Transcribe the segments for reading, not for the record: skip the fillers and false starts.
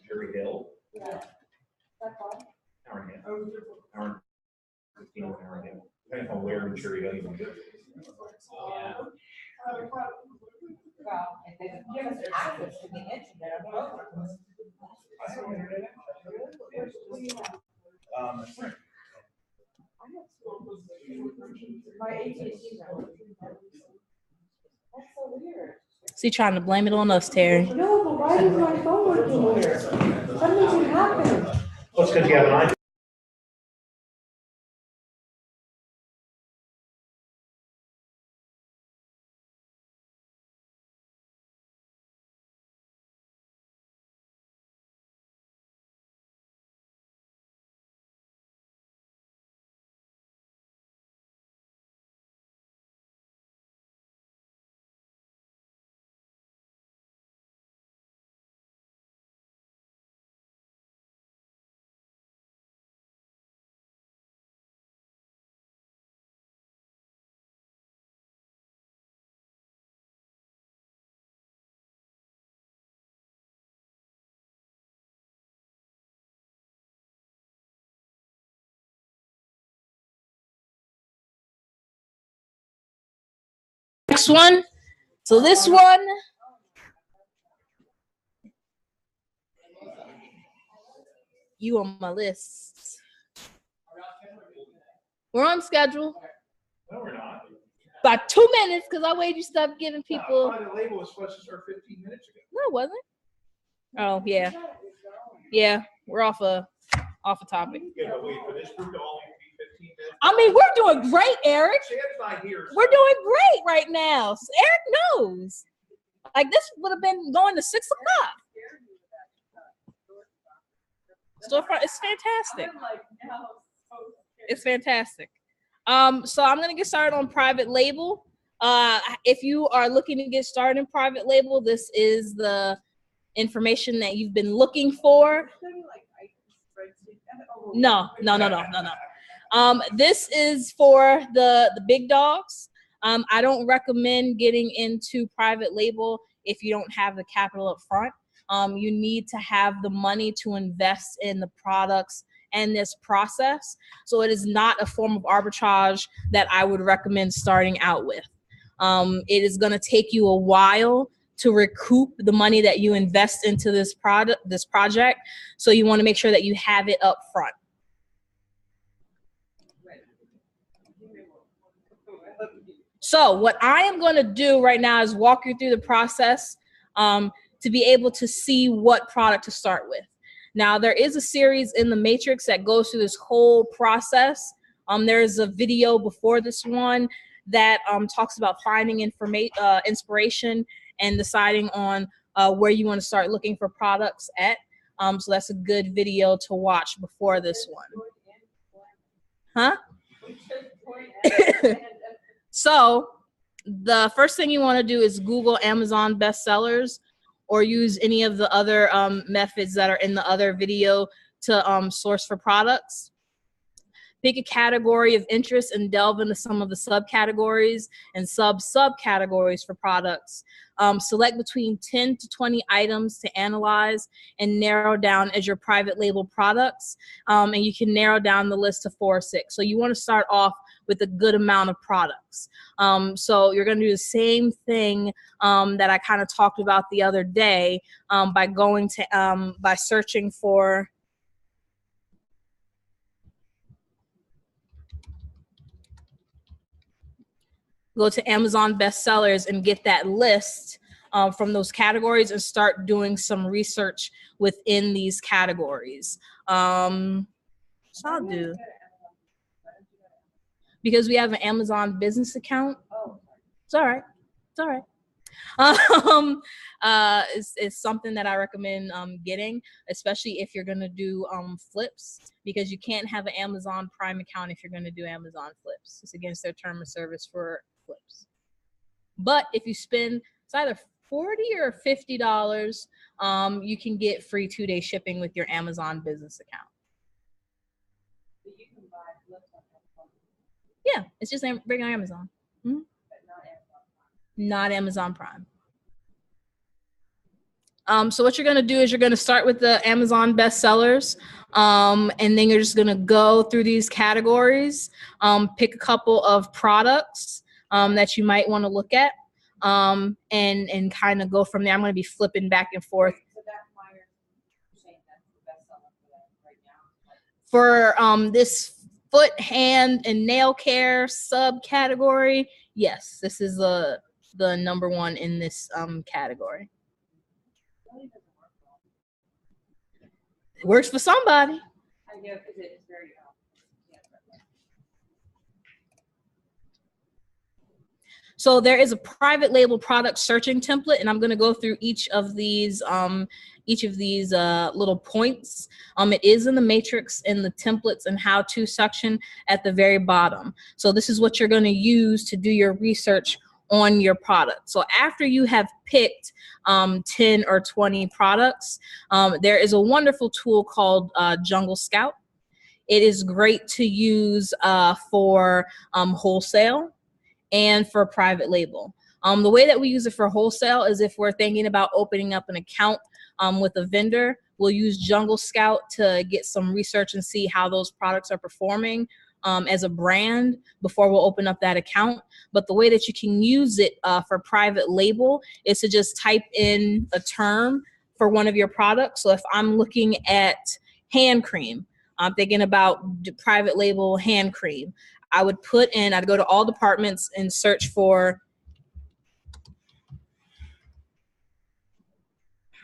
Cherry Hill. Yeah. Hour and a half. Hour and 15, hour and a half. Depending on where in Cherry Hill you want to go. Yeah. Well, if they give us access to the internet, I have internet. my AT&T number. That's so weird. So you trying to blame it on us, Terry? No, but why is my phone working weird? Something should happen. Well, it's because you have an iPhone. Next one. So this one, you on my list. We're on schedule. No, we're not. By 2 minutes, because I waited you stop giving people. The label was supposed to start 15 minutes ago. No, it wasn't. Oh yeah, yeah. We're off a topic. Yeah, but wait for this group to only be 15 minutes. I mean, we're doing great, Eric. Chad's not here. We're doing great right now. Eric knows. Like this would have been going to 6 o'clock. Storefront is fantastic. It's fantastic. So I'm gonna get started on private label. If you are looking to get started in private label, this is the information that you've been looking for. No. This is for the big dogs. I don't recommend getting into private label if you don't have the capital up front. You need to have the money to invest in the products and this process. So it is not a form of arbitrage that I would recommend starting out with. It is going to take you a while to recoup the money that you invest into this project. So you want to make sure that you have it up front. So what I am going to do right now is walk you through the process to be able to see what product to start with. Now, there is a series in the Matrix that goes through this whole process. There's a video before this one that talks about finding inspiration and deciding on where you want to start looking for products at. So that's a good video to watch before this one. Huh? So the first thing you want to do is Google Amazon bestsellers or use any of the other methods that are in the other video to source for products. Pick a category of interest and delve into some of the subcategories and subcategories for products. Select between 10 to 20 items to analyze and narrow down as your private label products. And you can narrow down the list to 4 or 6. So you want to start off with a good amount of products. So you're going to do the same thing that I kind of talked about the other day by going to by searching for go to Amazon bestsellers and get that list from those categories and start doing some research within these categories. So I'll do. Because we have an Amazon business account. It's all right. It's all right. It's something that I recommend getting, especially if you're gonna do flips, because you can't have an Amazon Prime account if you're gonna do Amazon flips. It's against their term of service for flips. But if you spend, it's either $40 or $50, you can get free 2-day shipping with your Amazon business account. Yeah, it's just regular Amazon. Mhm. Not Amazon Prime. So what you're going to do is you're going to start with the Amazon bestsellers, and then you're just going to go through these categories, pick a couple of products that you might want to look at, and kind of go from there. I'm going to be flipping back and forth. For this foot, hand, and nail care subcategory, yes, this is the number one in this category. It works for somebody. I know, because it is very So there is a private label product searching template, and I'm going to go through each of these little points. It is in the matrix in the templates and how-to section at the very bottom. So this is what you're going to use to do your research on your product. So after you have picked 10 or 20 products, there is a wonderful tool called Jungle Scout. It is great to use for wholesale and for private label. The way that we use it for wholesale is if we're thinking about opening up an account with a vendor, we'll use Jungle Scout to get some research and see how those products are performing as a brand before we'll open up that account. But the way that you can use it for private label is to just type in a term for one of your products. So if I'm looking at hand cream, I'm thinking about private label hand cream, I'd go to all departments and search for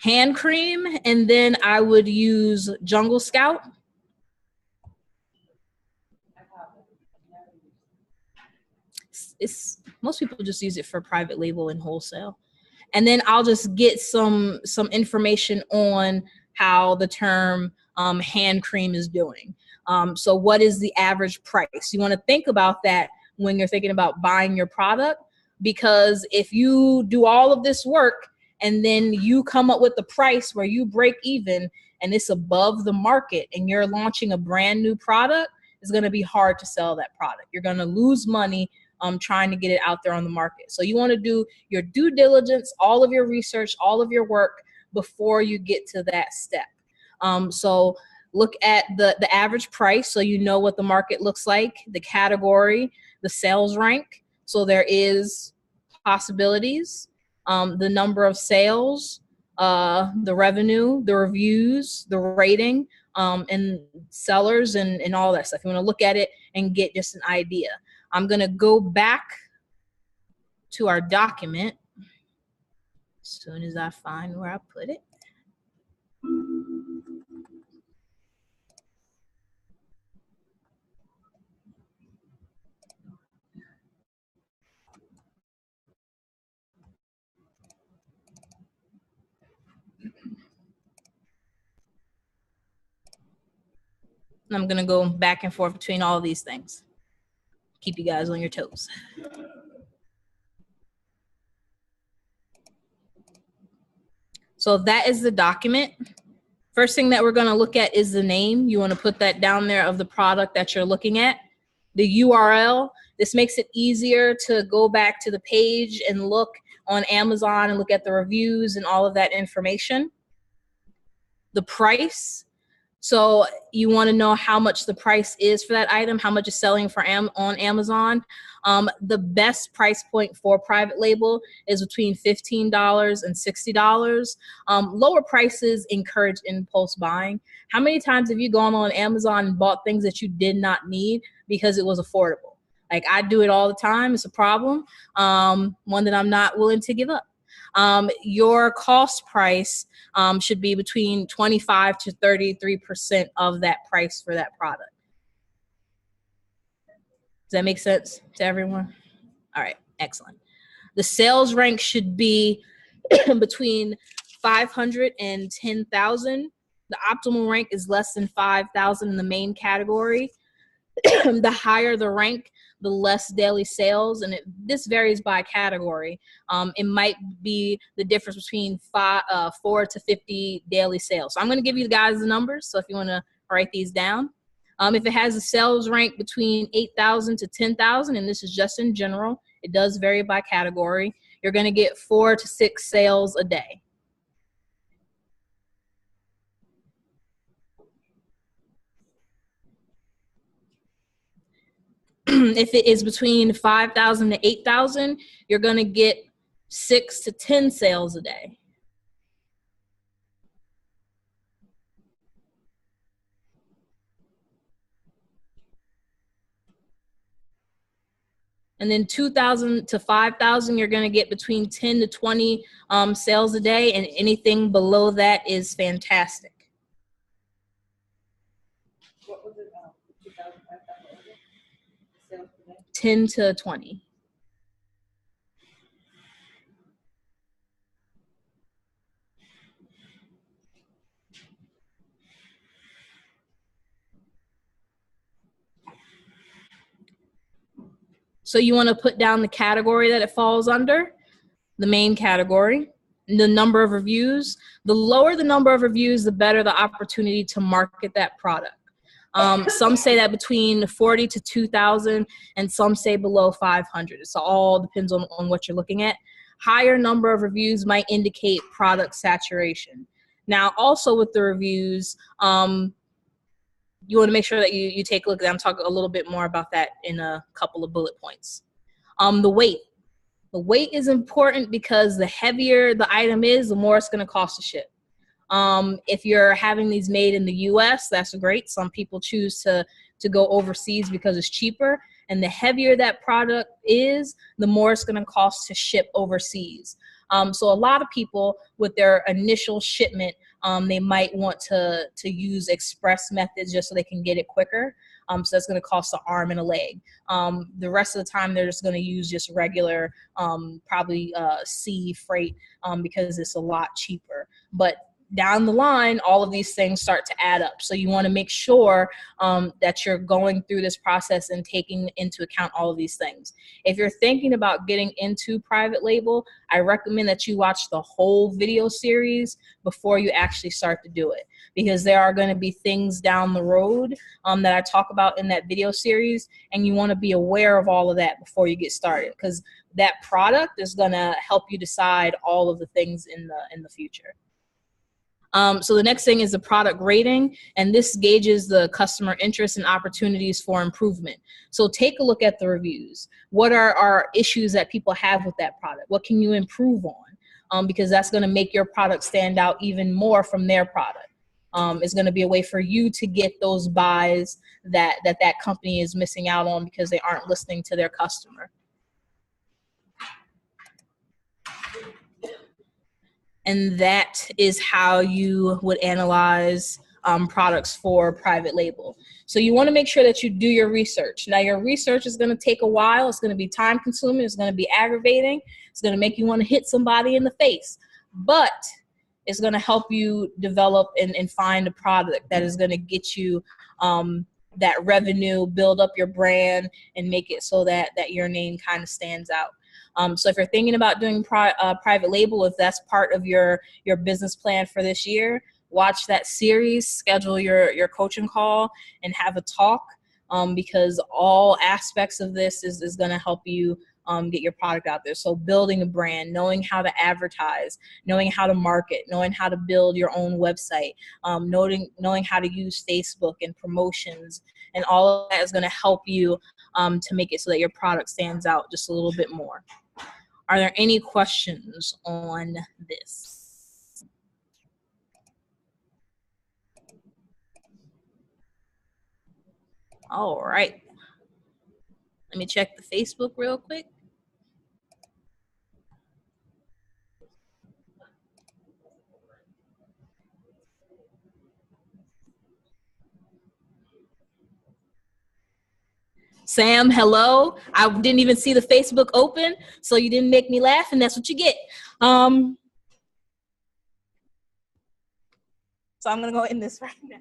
hand cream, and then I would use Jungle Scout. Most people just use it for private label and wholesale. And then I'll just get some information on how the term hand cream is doing. So what is the average price? You want to think about that when you're thinking about buying your product, because if you do all of this work and then you come up with the price where you break even and it's above the market and you're launching a brand new product, it's going to be hard to sell that product. You're going to lose money trying to get it out there on the market. So you want to do your due diligence, all of your research, all of your work before you get to that step. So look at the average price so you know what the market looks like, the category, the sales rank. So there is possibilities, the number of sales, the revenue, the reviews, the rating, and sellers and all that stuff. You want to look at it and get just an idea. I'm going to go back to our document as soon as I find where I put it. And I'm going to go back and forth between all of these things. Keep you guys on your toes. So that is the document. First thing that we're going to look at is the name. You want to put that down there of the product that you're looking at. The URL. This makes it easier to go back to the page and look on Amazon and look at the reviews and all of that information. The price. So you want to know how much the price is for that item, how much is selling for on Amazon. The best price point for private label is between $15 and $60. Lower prices encourage impulse buying. How many times have you gone on Amazon and bought things that you did not need because it was affordable? Like, I do it all the time. It's a problem, one that I'm not willing to give up. Your cost price should be between 25 to 33% of that price for that product. Does that make sense to everyone? All right, excellent. The sales rank should be between 500 and 10,000. The optimal rank is less than 5,000 in the main category. The higher the rank, the less daily sales, and this varies by category. It might be the difference between 4 to 50 daily sales. So I'm going to give you guys the numbers, so if you want to write these down. If it has a sales rank between 8,000 to 10,000, and this is just in general, it does vary by category, you're going to get 4 to 6 sales a day. If it is between 5,000 to 8,000, you're going to get 6 to 10 sales a day. And then 2,000 to 5,000, you're going to get between 10 to 20 sales a day, and anything below that is fantastic. What was it, 2,000, 5,000 sales per day? 10 to 20. So you want to put down the category that it falls under, the main category, the number of reviews. The lower the number of reviews, the better the opportunity to market that product. Some say that between 40 to 2,000, and some say below 500. So all depends on what you're looking at. Higher number of reviews might indicate product saturation. Now, also with the reviews, you want to make sure that you take a look at that. I'm talking a little bit more about that in a couple of bullet points. The weight. The weight is important because the heavier the item is, the more it's going to cost to ship. If you're having these made in the US, that's great. Some people choose to go overseas because it's cheaper. And the heavier that product is, the more it's going to cost to ship overseas. So a lot of people with their initial shipment, they might want to use express methods just so they can get it quicker. So that's going to cost an arm and a leg. The rest of the time, they're just going to use just regular, probably sea freight because it's a lot cheaper. But down the line, all of these things start to add up. So you want to make sure that you're going through this process and taking into account all of these things. If you're thinking about getting into private label, I recommend that you watch the whole video series before you actually start to do it, because there are going to be things down the road that I talk about in that video series, and you want to be aware of all of that before you get started, because that product is going to help you decide all of the things in the future. So the next thing is the product rating, and this gauges the customer interest and opportunities for improvement. So take a look at the reviews. What are issues that people have with that product? What can you improve on? Because that's going to make your product stand out even more from their product. It's going to be a way for you to get those buys that company is missing out on because they aren't listening to their customer. And that is how you would analyze products for private label. So you want to make sure that you do your research. Now, your research is going to take a while. It's going to be time consuming. It's going to be aggravating. It's going to make you want to hit somebody in the face. But it's going to help you develop and find a product that is going to get you that revenue, build up your brand, and make it so that your name kind of stands out. So if you're thinking about doing private label, if that's part of your business plan for this year, watch that series, schedule your coaching call, and have a talk, because all aspects of this is going to help you get your product out there. So building a brand, knowing how to advertise, knowing how to market, knowing how to build your own website, knowing how to use Facebook and promotions, and all of that is going to help you to make it so that your product stands out just a little bit more. Are there any questions on this? All right. Let me check the Facebook real quick. Sam, hello. I didn't even see the Facebook open, so you didn't make me laugh, and that's what you get. So I'm going to go in this right now.